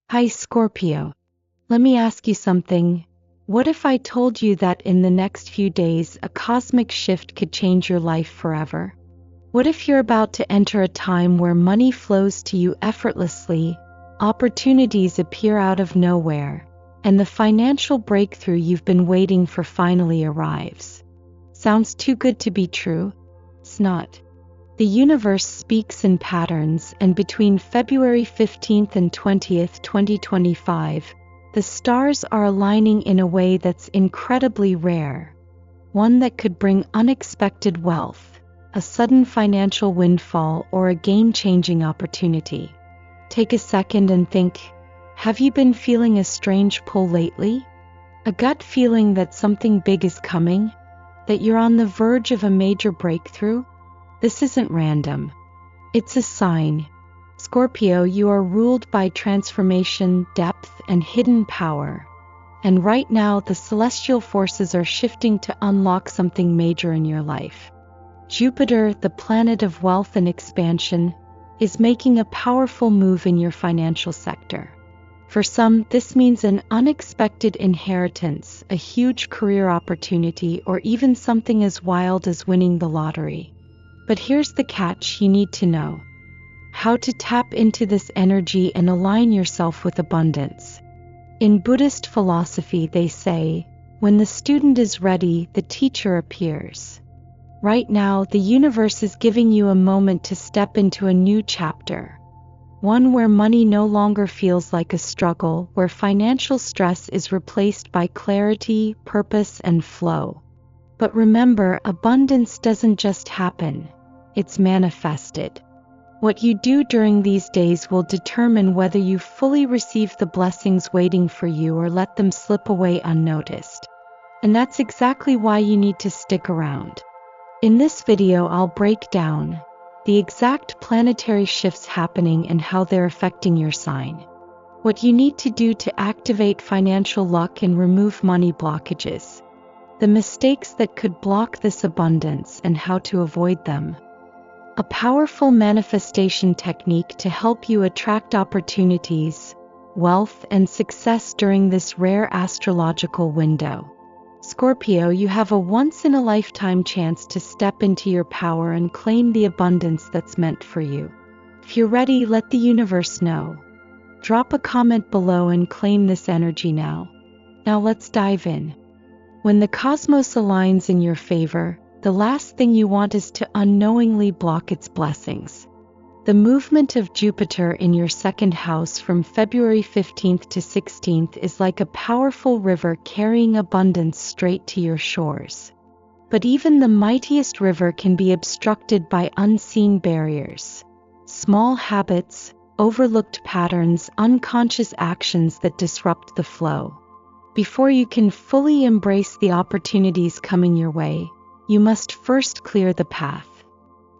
Hi Scorpio. Let me ask you something. What if I told you that in the next few days a cosmic shift could change your life forever? What if you're about to enter a time where money flows to you effortlessly, opportunities appear out of nowhere, and the financial breakthrough you've been waiting for finally arrives? Sounds too good to be true? It's not. The universe speaks in patterns, and between February 15th and 20th, 2025, the stars are aligning in a way that's incredibly rare. One that could bring unexpected wealth, a sudden financial windfall, or a game-changing opportunity. Take a second and think, have you been feeling a strange pull lately? A gut feeling that something big is coming? That you're on the verge of a major breakthrough? This isn't random. It's a sign. Scorpio, you are ruled by transformation, depth, and hidden power. And right now, the celestial forces are shifting to unlock something major in your life. Jupiter, the planet of wealth and expansion, is making a powerful move in your financial sector. For some, this means an unexpected inheritance, a huge career opportunity, or even something as wild as winning the lottery. But here's the catch you need to know: how to tap into this energy and align yourself with abundance. In Buddhist philosophy, they say, when the student is ready, the teacher appears. Right now, the universe is giving you a moment to step into a new chapter. One where money no longer feels like a struggle, where financial stress is replaced by clarity, purpose, and flow. But remember, abundance doesn't just happen. It's manifested. What you do during these days will determine whether you fully receive the blessings waiting for you or let them slip away unnoticed. And that's exactly why you need to stick around. In this video, I'll break down the exact planetary shifts happening and how they're affecting your sign. What you need to do to activate financial luck and remove money blockages. The mistakes that could block this abundance and how to avoid them. A powerful manifestation technique to help you attract opportunities, wealth, and success during this rare astrological window. Scorpio, you have a once-in-a-lifetime chance to step into your power and claim the abundance that's meant for you. If you're ready, let the universe know. Drop a comment below and claim this energy now. Now let's dive in. When the cosmos aligns in your favor, the last thing you want is to unknowingly block its blessings. The movement of Jupiter in your second house from February 15th to 16th is like a powerful river carrying abundance straight to your shores. But even the mightiest river can be obstructed by unseen barriers. Small habits, overlooked patterns, unconscious actions that disrupt the flow. Before you can fully embrace the opportunities coming your way, you must first clear the path.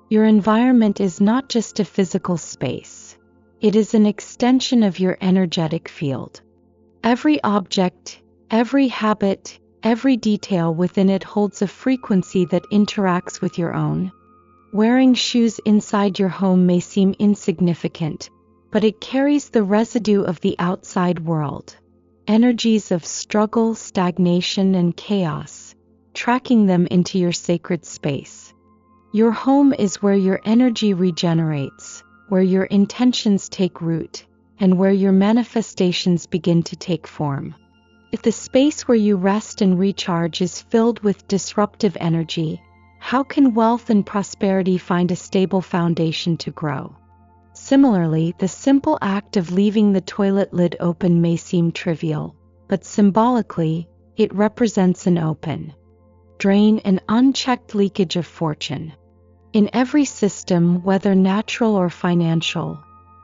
Your environment is not just a physical space. It is an extension of your energetic field. Every object, every habit, every detail within it holds a frequency that interacts with your own. Wearing shoes inside your home may seem insignificant, but it carries the residue of the outside world. Energies of struggle, stagnation, and chaos, tracking them into your sacred space. Your home is where your energy regenerates, where your intentions take root, and where your manifestations begin to take form. If the space where you rest and recharge is filled with disruptive energy, how can wealth and prosperity find a stable foundation to grow? Similarly, the simple act of leaving the toilet lid open may seem trivial, but symbolically, it represents an open drain, and unchecked leakage of fortune. In every system, whether natural or financial,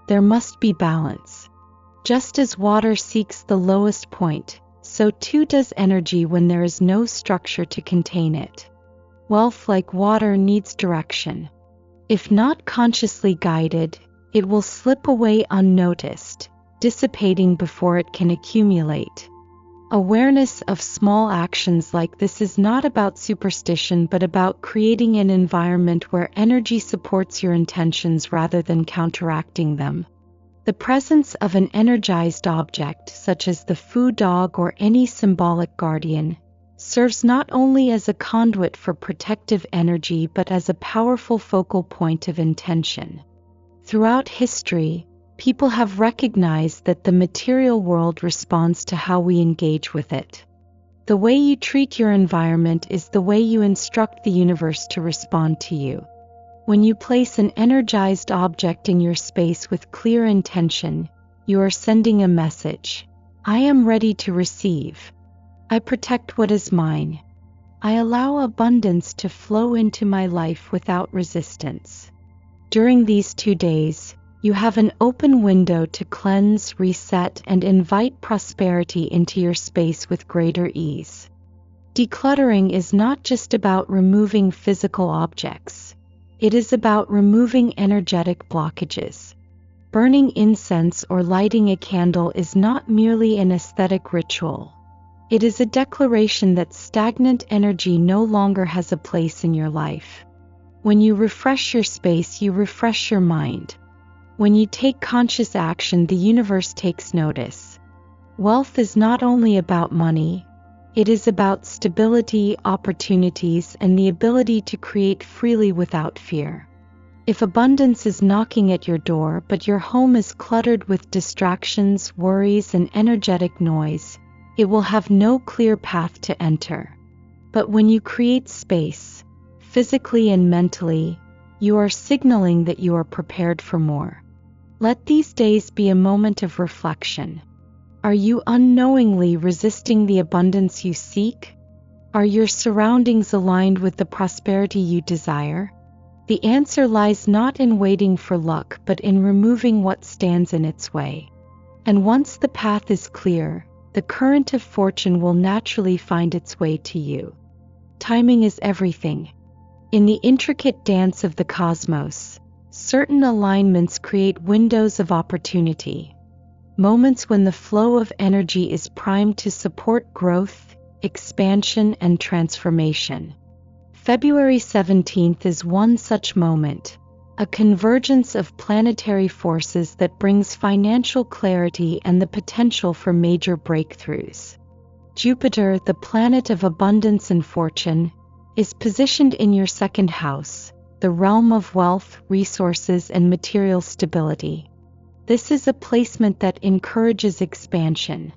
there must be balance. Just as water seeks the lowest point, so too does energy when there is no structure to contain it. Wealth, like water, needs direction. If not consciously guided, it will slip away unnoticed, dissipating before it can accumulate. Awareness of small actions like this is not about superstition but about creating an environment where energy supports your intentions rather than counteracting them. The presence of an energized object, such as the foo dog or any symbolic guardian, serves not only as a conduit for protective energy but as a powerful focal point of intention. Throughout history, people have recognized that the material world responds to how we engage with it. The way you treat your environment is the way you instruct the universe to respond to you. When you place an energized object in your space with clear intention, you are sending a message. I am ready to receive. I protect what is mine. I allow abundance to flow into my life without resistance. During these 2 days, you have an open window to cleanse, reset, and invite prosperity into your space with greater ease. Decluttering is not just about removing physical objects. It is about removing energetic blockages. Burning incense or lighting a candle is not merely an aesthetic ritual. It is a declaration that stagnant energy no longer has a place in your life. When you refresh your space, you refresh your mind. When you take conscious action, the universe takes notice. Wealth is not only about money, it is about stability, opportunities, and the ability to create freely without fear. If abundance is knocking at your door but your home is cluttered with distractions, worries, and energetic noise, it will have no clear path to enter. But when you create space, physically and mentally, you are signaling that you are prepared for more. Let these days be a moment of reflection. Are you unknowingly resisting the abundance you seek? Are your surroundings aligned with the prosperity you desire? The answer lies not in waiting for luck but in removing what stands in its way. And once the path is clear, the current of fortune will naturally find its way to you. Timing is everything. In the intricate dance of the cosmos, certain alignments create windows of opportunity. Moments when the flow of energy is primed to support growth, expansion, and transformation. February 17th is one such moment, a convergence of planetary forces that brings financial clarity and the potential for major breakthroughs. Jupiter, the planet of abundance and fortune, is positioned in your second house, the realm of wealth, resources, and material stability. This is a placement that encourages expansion,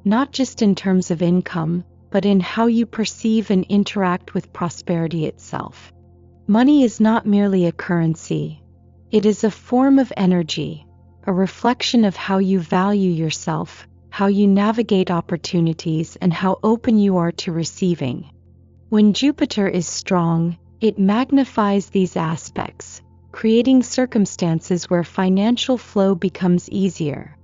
not just in terms of income, but in how you perceive and interact with prosperity itself. Money is not merely a currency. It is a form of energy, a reflection of how you value yourself, how you navigate opportunities, and how open you are to receiving. When Jupiter is strong, it magnifies these aspects, creating circumstances where financial flow becomes easier.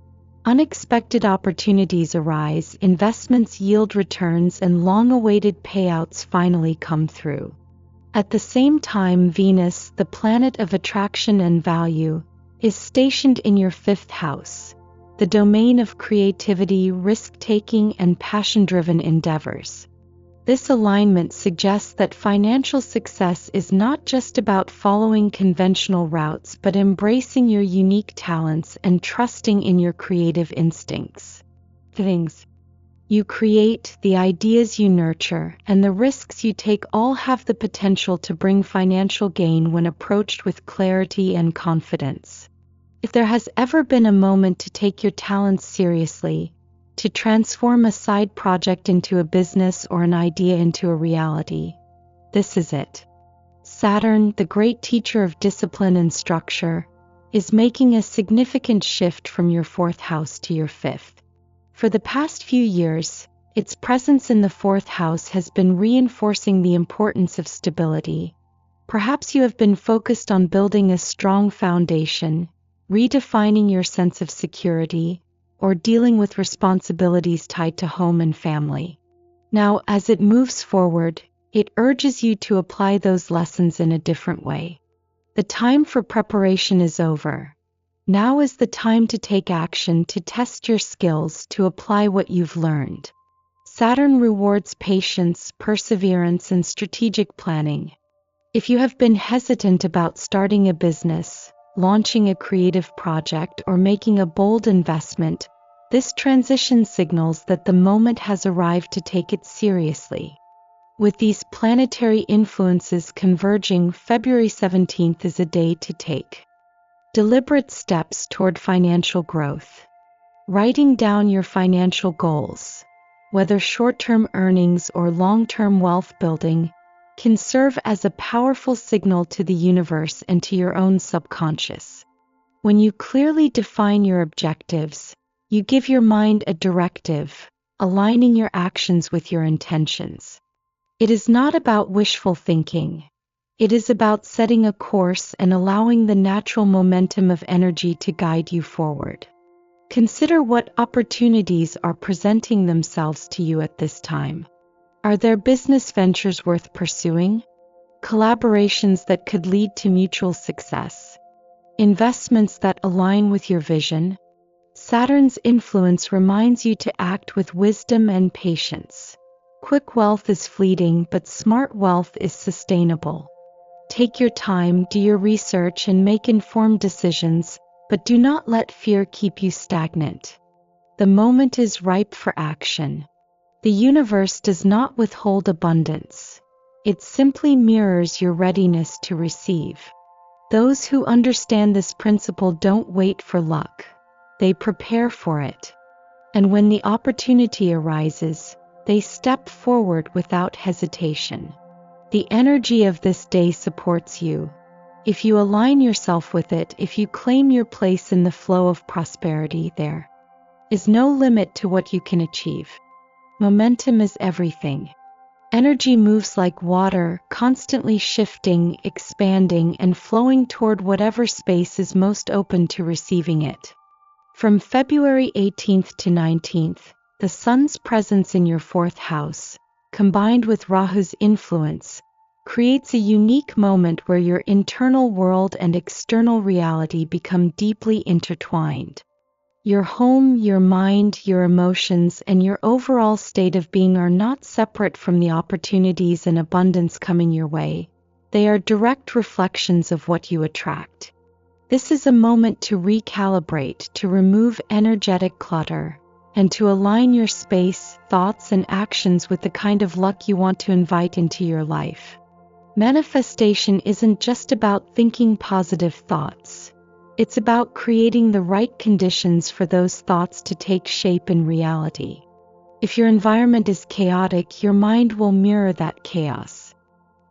Unexpected opportunities arise, investments yield returns, and long-awaited payouts finally come through. At the same time, Venus, the planet of attraction and value, is stationed in your fifth house, the domain of creativity, risk-taking, and passion-driven endeavors. This alignment suggests that financial success is not just about following conventional routes but embracing your unique talents and trusting in your creative instincts. Things you create, the ideas you nurture, and the risks you take all have the potential to bring financial gain when approached with clarity and confidence. If there has ever been a moment to take your talents seriously, to transform a side project into a business or an idea into a reality, this is it. Saturn, the great teacher of discipline and structure, is making a significant shift from your fourth house to your fifth. For the past few years, its presence in the fourth house has been reinforcing the importance of stability. Perhaps you have been focused on building a strong foundation, redefining your sense of security, or dealing with responsibilities tied to home and family. Now, as it moves forward, it urges you to apply those lessons in a different way. The time for preparation is over. Now is the time to take action, to test your skills, to apply what you've learned. Saturn rewards patience, perseverance, and strategic planning. If you have been hesitant about starting a business, launching a creative project, or making a bold investment, this transition signals that the moment has arrived to take it seriously. With these planetary influences converging, February 17th is a day to take deliberate steps toward financial growth. Writing down your financial goals, whether short-term earnings or long-term wealth building, can serve as a powerful signal to the universe and to your own subconscious. When you clearly define your objectives, you give your mind a directive, aligning your actions with your intentions. It is not about wishful thinking. It is about setting a course and allowing the natural momentum of energy to guide you forward. Consider what opportunities are presenting themselves to you at this time. Are there business ventures worth pursuing? Collaborations that could lead to mutual success? Investments that align with your vision? Saturn's influence reminds you to act with wisdom and patience. Quick wealth is fleeting, but smart wealth is sustainable. Take your time, do your research, and make informed decisions, but do not let fear keep you stagnant. The moment is ripe for action. The universe does not withhold abundance. It simply mirrors your readiness to receive. Those who understand this principle don't wait for luck. They prepare for it. And when the opportunity arises, they step forward without hesitation. The energy of this day supports you. If you align yourself with it, if you claim your place in the flow of prosperity, there is no limit to what you can achieve. Momentum is everything. Energy moves like water, constantly shifting, expanding, and flowing toward whatever space is most open to receiving it. From February 18th to 19th, the Sun's presence in your 4th house, combined with Rahu's influence, creates a unique moment where your internal world and external reality become deeply intertwined. Your home, your mind, your emotions, and your overall state of being are not separate from the opportunities and abundance coming your way. They are direct reflections of what you attract. This is a moment to recalibrate, to remove energetic clutter, and to align your space, thoughts, and actions with the kind of luck you want to invite into your life. Manifestation isn't just about thinking positive thoughts. It's about creating the right conditions for those thoughts to take shape in reality. If your environment is chaotic, your mind will mirror that chaos.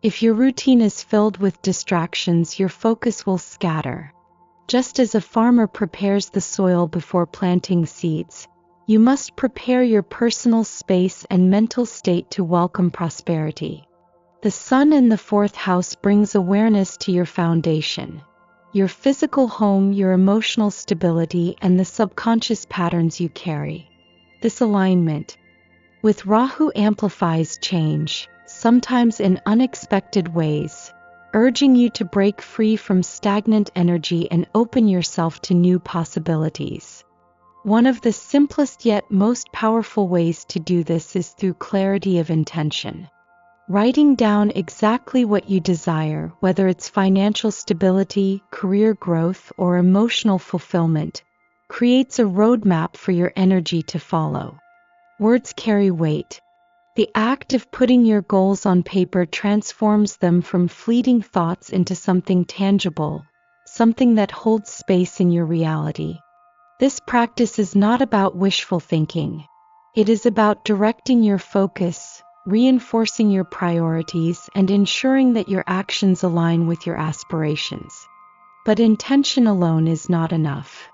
If your routine is filled with distractions, your focus will scatter. Just as a farmer prepares the soil before planting seeds, you must prepare your personal space and mental state to welcome prosperity. The Sun in the 4th house brings awareness to your foundation, your physical home, your emotional stability, and the subconscious patterns you carry. This alignment with Rahu amplifies change, sometimes in unexpected ways, urging you to break free from stagnant energy and open yourself to new possibilities. One of the simplest yet most powerful ways to do this is through clarity of intention. Writing down exactly what you desire, whether it's financial stability, career growth, or emotional fulfillment, creates a roadmap for your energy to follow. Words carry weight. The act of putting your goals on paper transforms them from fleeting thoughts into something tangible, something that holds space in your reality. This practice is not about wishful thinking. It is about directing your focus, reinforcing your priorities, and ensuring that your actions align with your aspirations. But intention alone is not enough.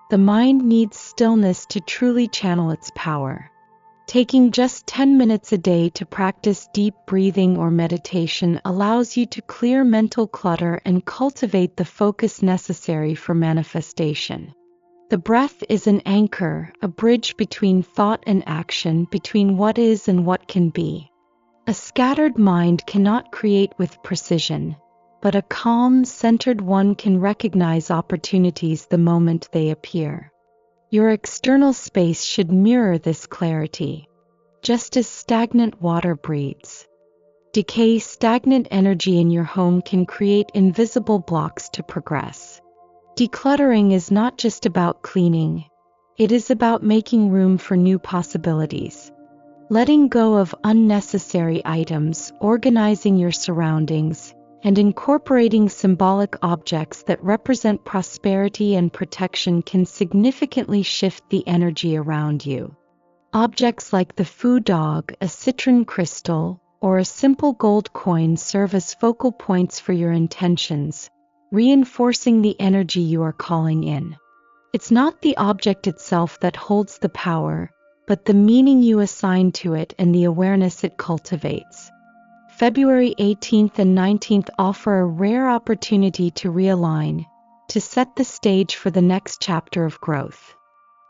The mind needs stillness to truly channel its power. Taking just 10 minutes a day to practice deep breathing or meditation allows you to clear mental clutter and cultivate the focus necessary for manifestation. The breath is an anchor, a bridge between thought and action, between what is and what can be. A scattered mind cannot create with precision, but a calm, centered one can recognize opportunities the moment they appear. Your external space should mirror this clarity. Just as stagnant water breeds decay, stagnant energy in your home can create invisible blocks to progress. Decluttering is not just about cleaning. It is about making room for new possibilities. Letting go of unnecessary items, organizing your surroundings, and incorporating symbolic objects that represent prosperity and protection can significantly shift the energy around you. Objects like the foo dog, a citron crystal, or a simple gold coin serve as focal points for your intentions, reinforcing the energy you are calling in. It's not the object itself that holds the power, but the meaning you assign to it and the awareness it cultivates. February 18th and 19th offer a rare opportunity to realign, to set the stage for the next chapter of growth.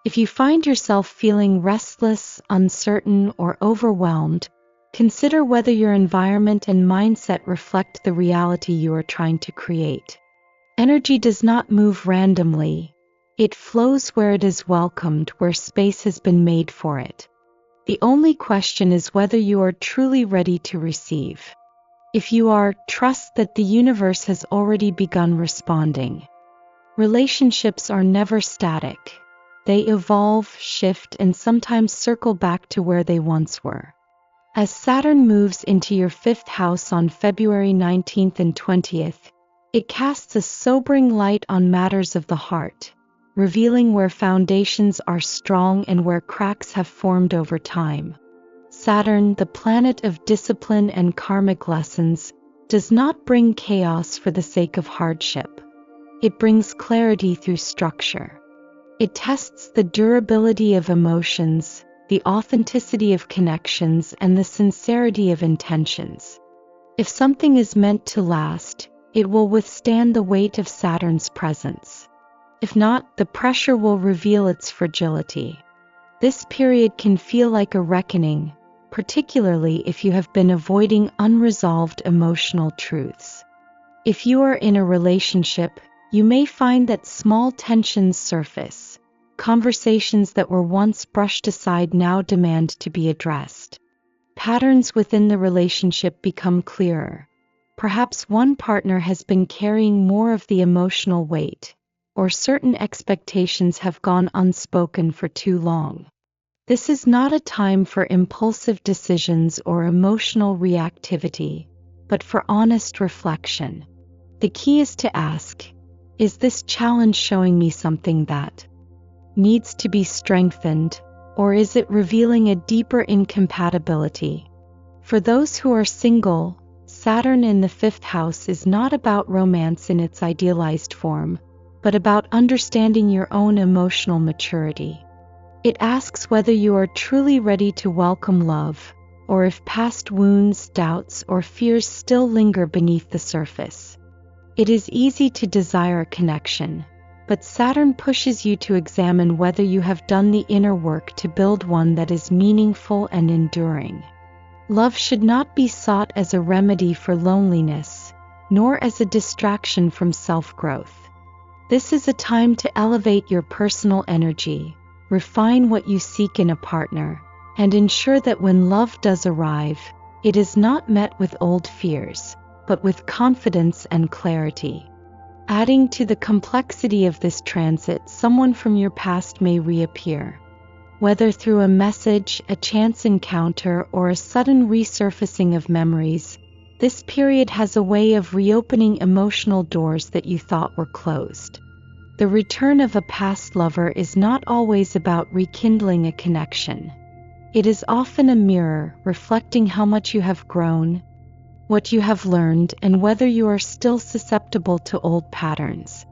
If you find yourself feeling restless, uncertain, or overwhelmed, consider whether your environment and mindset reflect the reality you are trying to create. Energy does not move randomly. It flows where it is welcomed, where space has been made for it. The only question is whether you are truly ready to receive. If you are, trust that the universe has already begun responding. Relationships are never static. They evolve, shift, and sometimes circle back to where they once were. As Saturn moves into your 5th house on February 19th and 20th, it casts a sobering light on matters of the heart, revealing where foundations are strong and where cracks have formed over time. Saturn, the planet of discipline and karmic lessons, does not bring chaos for the sake of hardship. It brings clarity through structure. It tests the durability of emotions, the authenticity of connections, and the sincerity of intentions. If something is meant to last, it will withstand the weight of Saturn's presence. If not, the pressure will reveal its fragility. This period can feel like a reckoning, particularly if you have been avoiding unresolved emotional truths. If you are in a relationship, you may find that small tensions surface. Conversations that were once brushed aside now demand to be addressed. Patterns within the relationship become clearer. Perhaps one partner has been carrying more of the emotional weight, or certain expectations have gone unspoken for too long. This is not a time for impulsive decisions or emotional reactivity, but for honest reflection. The key is to ask, is this challenge showing me something that needs to be strengthened, or is it revealing a deeper incompatibility? For those who are single, Saturn in the 5th house is not about romance in its idealized form, but about understanding your own emotional maturity. It asks whether you are truly ready to welcome love, or if past wounds, doubts, or fears still linger beneath the surface. It is easy to desire a connection, but Saturn pushes you to examine whether you have done the inner work to build one that is meaningful and enduring. Love should not be sought as a remedy for loneliness, nor as a distraction from self-growth. This is a time to elevate your personal energy, refine what you seek in a partner, and ensure that when love does arrive, it is not met with old fears, but with confidence and clarity. Adding to the complexity of this transit, someone from your past may reappear. Whether through a message, a chance encounter, or a sudden resurfacing of memories, this period has a way of reopening emotional doors that you thought were closed. The return of a past lover is not always about rekindling a connection. It is often a mirror reflecting how much you have grown, what you have learned, and whether you are still susceptible to old patterns.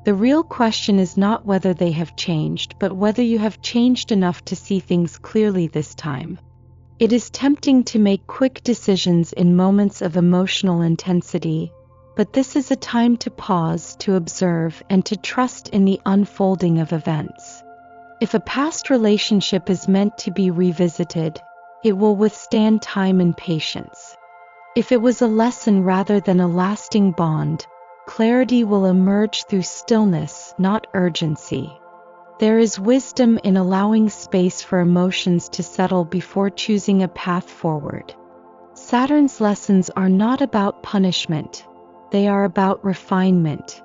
The real question is not whether they have changed, but whether you have changed enough to see things clearly this time. It is tempting to make quick decisions in moments of emotional intensity, but this is a time to pause, to observe, and to trust in the unfolding of events. If a past relationship is meant to be revisited, it will withstand time and patience. If it was a lesson rather than a lasting bond, clarity will emerge through stillness, not urgency. There is wisdom in allowing space for emotions to settle before choosing a path forward. Saturn's lessons are not about punishment. They are about refinement.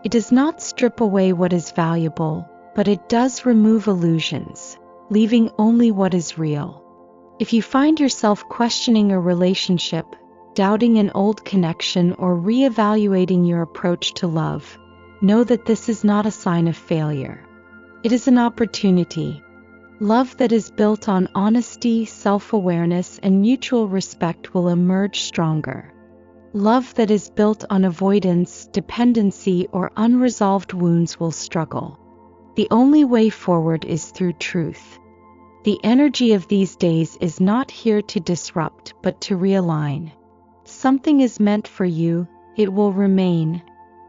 It does not strip away what is valuable, but it does remove illusions, leaving only what is real. If you find yourself questioning a relationship, doubting an old connection, or reevaluating your approach to love, know that this is not a sign of failure. It is an opportunity. Love that is built on honesty, self-awareness, and mutual respect will emerge stronger. Love that is built on avoidance, dependency, or unresolved wounds will struggle. The only way forward is through truth. The energy of these days is not here to disrupt, but to realign. Something is meant for you, it will remain,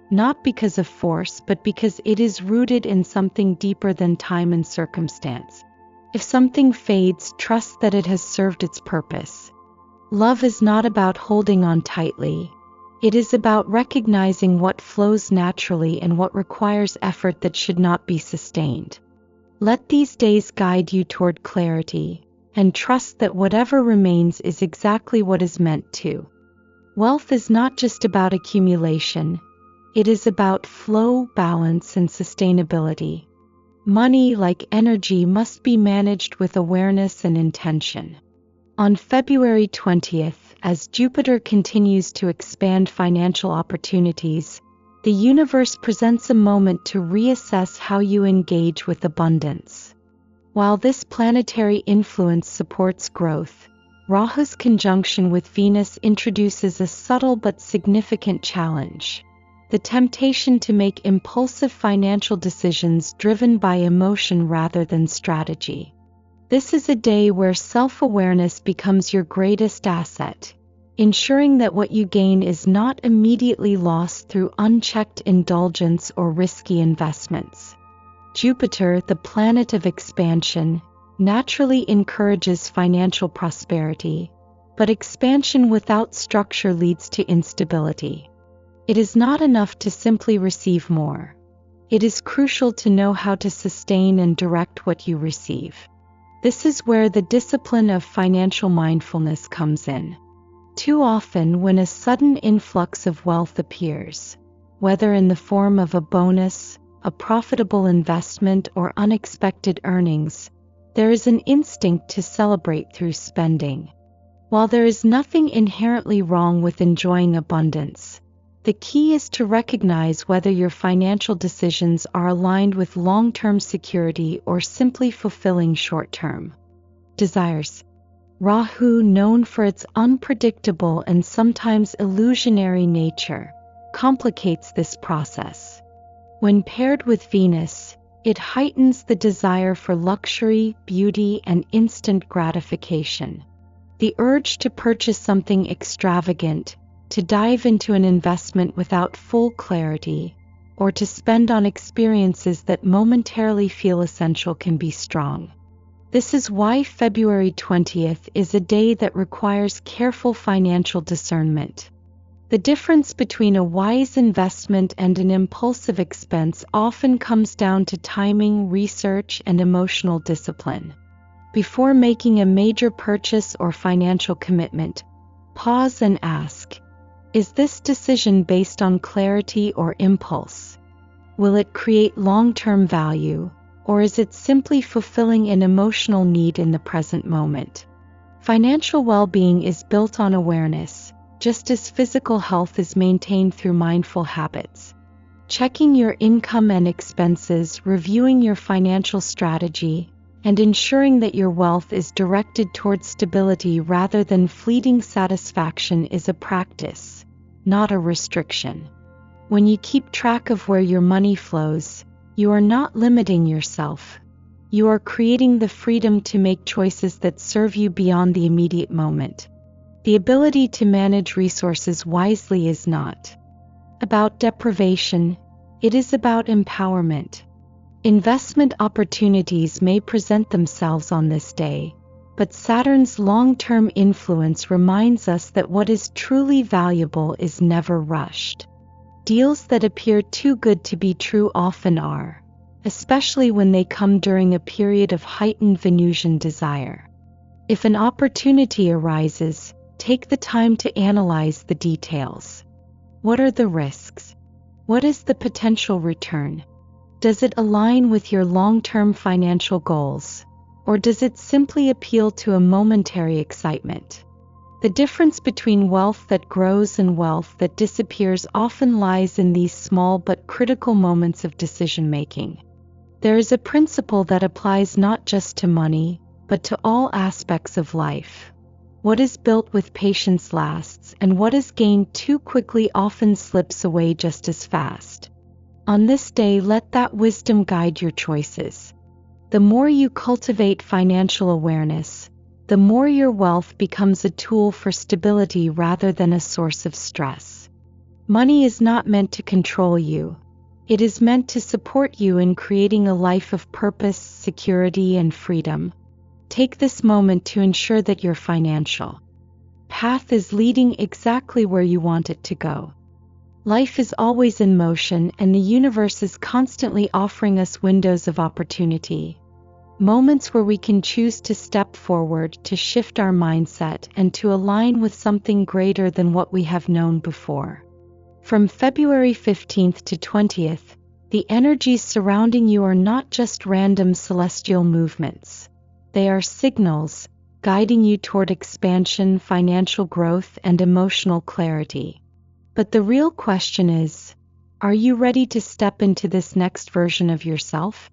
not because of force, but because it is rooted in something deeper than time and circumstance. If something fades, trust that it has served its purpose. Love is not about holding on tightly. It is about recognizing what flows naturally and what requires effort that should not be sustained. Let these days guide you toward clarity, and trust that whatever remains is exactly what is meant to. Wealth is not just about accumulation. It is about flow, balance, and sustainability. Money, like energy, must be managed with awareness and intention. On February 20th, as Jupiter continues to expand financial opportunities, the universe presents a moment to reassess how you engage with abundance. While this planetary influence supports growth, Rahu's conjunction with Venus introduces a subtle but significant challenge: the temptation to make impulsive financial decisions driven by emotion rather than strategy. This is a day where self-awareness becomes your greatest asset, ensuring that what you gain is not immediately lost through unchecked indulgence or risky investments. Jupiter, the planet of expansion, naturally encourages financial prosperity, but expansion without structure leads to instability. It is not enough to simply receive more. It is crucial to know how to sustain and direct what you receive. This is where the discipline of financial mindfulness comes in. Too often, when a sudden influx of wealth appears, whether in the form of a bonus, a profitable investment, or unexpected earnings, there is an instinct to celebrate through spending. While there is nothing inherently wrong with enjoying abundance, the key is to recognize whether your financial decisions are aligned with long-term security or simply fulfilling short-term desires. Rahu, known for its unpredictable and sometimes illusionary nature, complicates this process. When paired with Venus, it heightens the desire for luxury, beauty, and instant gratification. The urge to purchase something extravagant, to dive into an investment without full clarity, or to spend on experiences that momentarily feel essential can be strong. This is why February 20th is a day that requires careful financial discernment. The difference between a wise investment and an impulsive expense often comes down to timing, research, and emotional discipline. Before making a major purchase or financial commitment, pause and ask, is this decision based on clarity or impulse? Will it create long-term value, or is it simply fulfilling an emotional need in the present moment? Financial well-being is built on awareness, just as physical health is maintained through mindful habits. Checking your income and expenses, reviewing your financial strategy, and ensuring that your wealth is directed towards stability rather than fleeting satisfaction is a practice, not a restriction. When you keep track of where your money flows, you are not limiting yourself. You are creating the freedom to make choices that serve you beyond the immediate moment. The ability to manage resources wisely is not about deprivation, it is about empowerment. Investment opportunities may present themselves on this day, but Saturn's long-term influence reminds us that what is truly valuable is never rushed. Deals that appear too good to be true often are, especially when they come during a period of heightened Venusian desire. If an opportunity arises, take the time to analyze the details. What are the risks? What is the potential return? Does it align with your long-term financial goals, or does it simply appeal to a momentary excitement? The difference between wealth that grows and wealth that disappears often lies in these small but critical moments of decision-making. There is a principle that applies not just to money, but to all aspects of life. What is built with patience lasts, and what is gained too quickly often slips away just as fast. On this day, let that wisdom guide your choices. The more you cultivate financial awareness, the more your wealth becomes a tool for stability rather than a source of stress. Money is not meant to control you. It is meant to support you in creating a life of purpose, security, and freedom. Take this moment to ensure that your financial path is leading exactly where you want it to go. Life is always in motion, and the universe is constantly offering us windows of opportunity. Moments where we can choose to step forward, to shift our mindset, and to align with something greater than what we have known before. From February 15th to 20th, the energies surrounding you are not just random celestial movements. They are signals, guiding you toward expansion, financial growth, and emotional clarity. But the real question is, are you ready to step into this next version of yourself?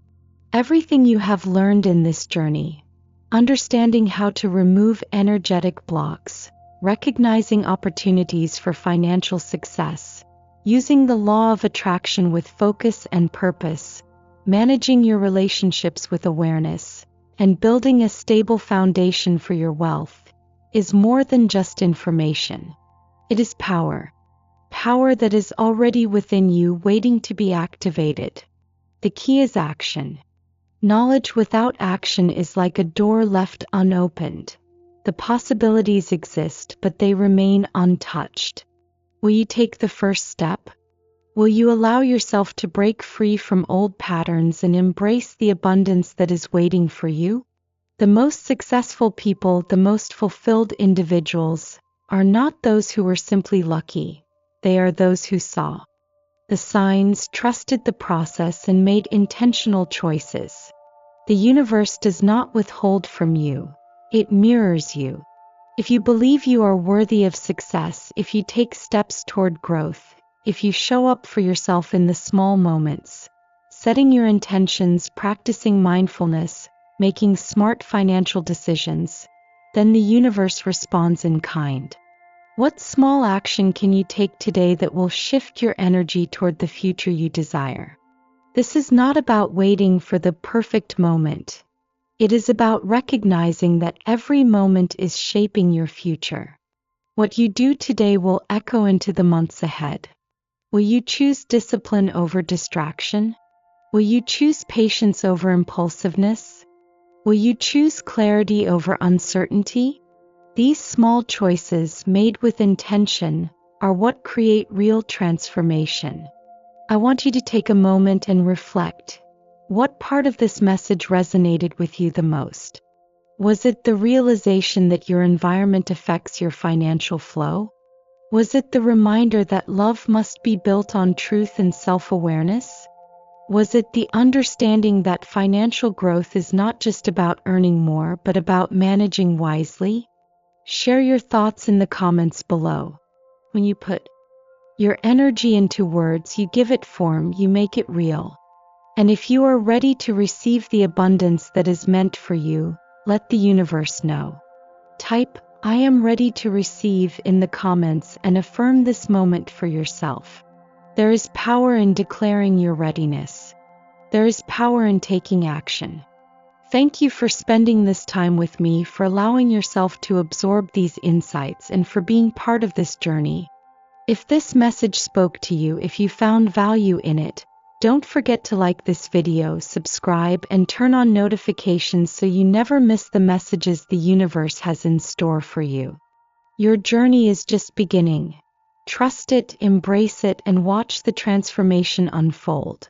Everything you have learned in this journey, understanding how to remove energetic blocks, recognizing opportunities for financial success, using the law of attraction with focus and purpose, managing your relationships with awareness, and building a stable foundation for your wealth, is more than just information. It is power. Power that is already within you, waiting to be activated. The key is action. Knowledge without action is like a door left unopened. The possibilities exist, but they remain untouched. Will you take the first step? Will you allow yourself to break free from old patterns and embrace the abundance that is waiting for you? The most successful people, the most fulfilled individuals, are not those who were simply lucky. They are those who saw the signs, trusted the process, and made intentional choices. The universe does not withhold from you. It mirrors you. If you believe you are worthy of success, if you take steps toward growth, if you show up for yourself in the small moments, setting your intentions, practicing mindfulness, making smart financial decisions, then the universe responds in kind. What small action can you take today that will shift your energy toward the future you desire? This is not about waiting for the perfect moment. It is about recognizing that every moment is shaping your future. What you do today will echo into the months ahead. Will you choose discipline over distraction? Will you choose patience over impulsiveness? Will you choose clarity over uncertainty? These small choices, made with intention, are what create real transformation. I want you to take a moment and reflect. What part of this message resonated with you the most? Was it the realization that your environment affects your financial flow? Was it the reminder that love must be built on truth and self-awareness? Was it the understanding that financial growth is not just about earning more, but about managing wisely? Share your thoughts in the comments below. When you put your energy into words, you give it form, you make it real. And if you are ready to receive the abundance that is meant for you, let the universe know. Type, "I am ready to receive" in the comments and affirm this moment for yourself. There is power in declaring your readiness. There is power in taking action. Thank you for spending this time with me, for allowing yourself to absorb these insights, and for being part of this journey. If this message spoke to you, if you found value in it, don't forget to like this video, subscribe, and turn on notifications so you never miss the messages the universe has in store for you. Your journey is just beginning. Trust it, embrace it, and watch the transformation unfold.